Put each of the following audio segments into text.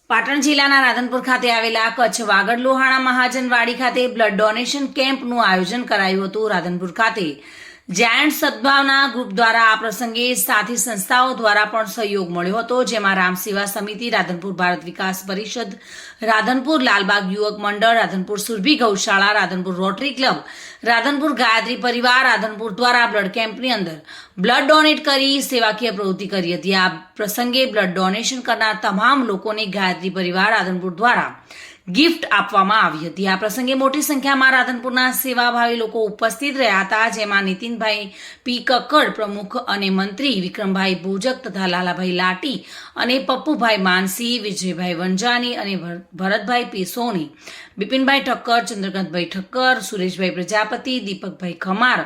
પાટણ જિલ્લાના રાધનપુર ખાતે આવેલા કચ્છ વાગડ લોહાણા મહાજનવાડી ખાતે બ્લડ ડોનેશન કેમ્પનું આયોજન કરાયું હતું। રાધનપુર ખાતે જાયન્ટ સદભાવના ગ્રુપ દ્વારા આ પ્રસંગે સાથી સંસ્થાઓ દ્વારા પણ સહયોગ મળ્યો હતો, જેમાં રામ સેવા સમિતિ, રાધનપુર ભારત વિકાસ પરિષદ, રાધનપુર લાલબાગ યુવક મંડળ, રાધનપુર સુરભી ગૌશાળા, રાધનપુર રોટરી ક્લબ, રાધનપુર ગાયત્રી પરિવાર રાધનપુર દ્વારા બ્લડ કેમ્પની અંદર બ્લડ ડોનેટ કરી સેવાકીય પ્રવૃત્તિ કરી હતી। આ પ્રસંગે બ્લડ ડોનેશન કરનાર તમામ લોકોને ગાયત્રી પરિવાર રાધનપુર દ્વારા ગિફ્ટ આપવામાં આવી હતી। આ પ્રસંગે મોટી સંખ્યામાં રાધનપુરના સેવાભાવી લોકો ઉપસ્થિત રહ્યા હતા, જેમાં નીતિનભાઈ પી કક્કડ પ્રમુખ અને મંત્રી, વિક્રમભાઈ ભોજક તથા લાલાભાઈ લાટી અને પપ્પુભાઈ માનસી, વિજયભાઈ વંજાની અને ભરતભાઈ પી સોની, બિપિનભાઈ ઠક્કર, ચંદ્રકાંતભાઈ ઠક્કર, સુરેશભાઈ પ્રજાપતિ, દીપકભાઈ ખમાર,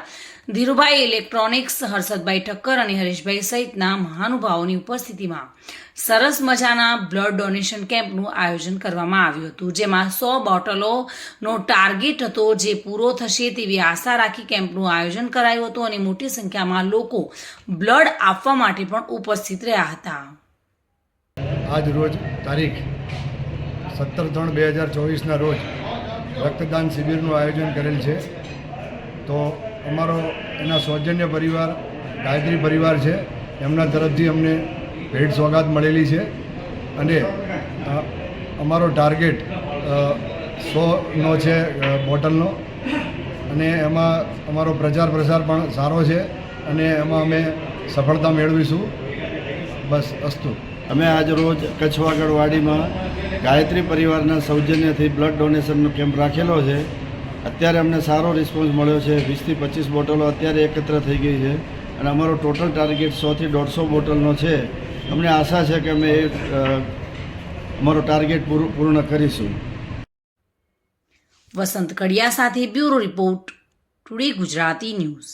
ધીરુભાઈ ઇલેક્ટ્રોનિક્સ, હર્ષદભાઈ ઠક્કર અને હરેશભાઈ સહિતના મહાનુભાવોની ઉપસ્થિતિમાં સરસ મજાના બ્લડ ડોનેશન કેમ્પનું આયોજન કરવામાં આવ્યું હતું, જેમાં 100 બોટલોનો ટાર્ગેટ હતો, જે પૂરો થશે તેવી આશા રાખી કેમ્પનું આયોજન કરાયું હતું અને મોટી સંખ્યામાં લોકો બ્લડ આપવા માટે પણ ઉપસ્થિત રહ્યા હતા। આજ રોજ તારીખ 17/3/2024ના રોજ રક્તદાન શિબિરનું આયોજન કરેલ છે। તો અમારો એના સૌજન્ય પરિવાર ગાયત્રી પરિવાર છે, એમના તરફથી અમને ભેટ સોગાદ મળેલી છે અને અમારો ટાર્ગેટ 100નો છે બોટલનો, અને એમાં અમારો પ્રચાર પ્રસાર પણ સારો છે અને એમાં અમે સફળતા મેળવીશું। બસ અસ્તુ। અમે આજ રોજ કચ્છ વાગડવાડીમાં ગાયત્રી પરિવારના સૌજન્યથી બ્લડ ડોનેશનનો કેમ્પ રાખેલો છે। અત્યારે અમને સારો રિસ્પોન્સ મળ્યો છે। 20થી 25 બોટલો અત્યારે એકત્ર થઈ ગઈ છે અને અમારો ટોટલ ટાર્ગેટ 100થી 150 બોટલનો છે। અમને આશા છે કે અમે અમારો ટાર્ગેટ પૂર્ણ કરીશું। વસંત કડિયા સાથે bureau report, today Gujarati news.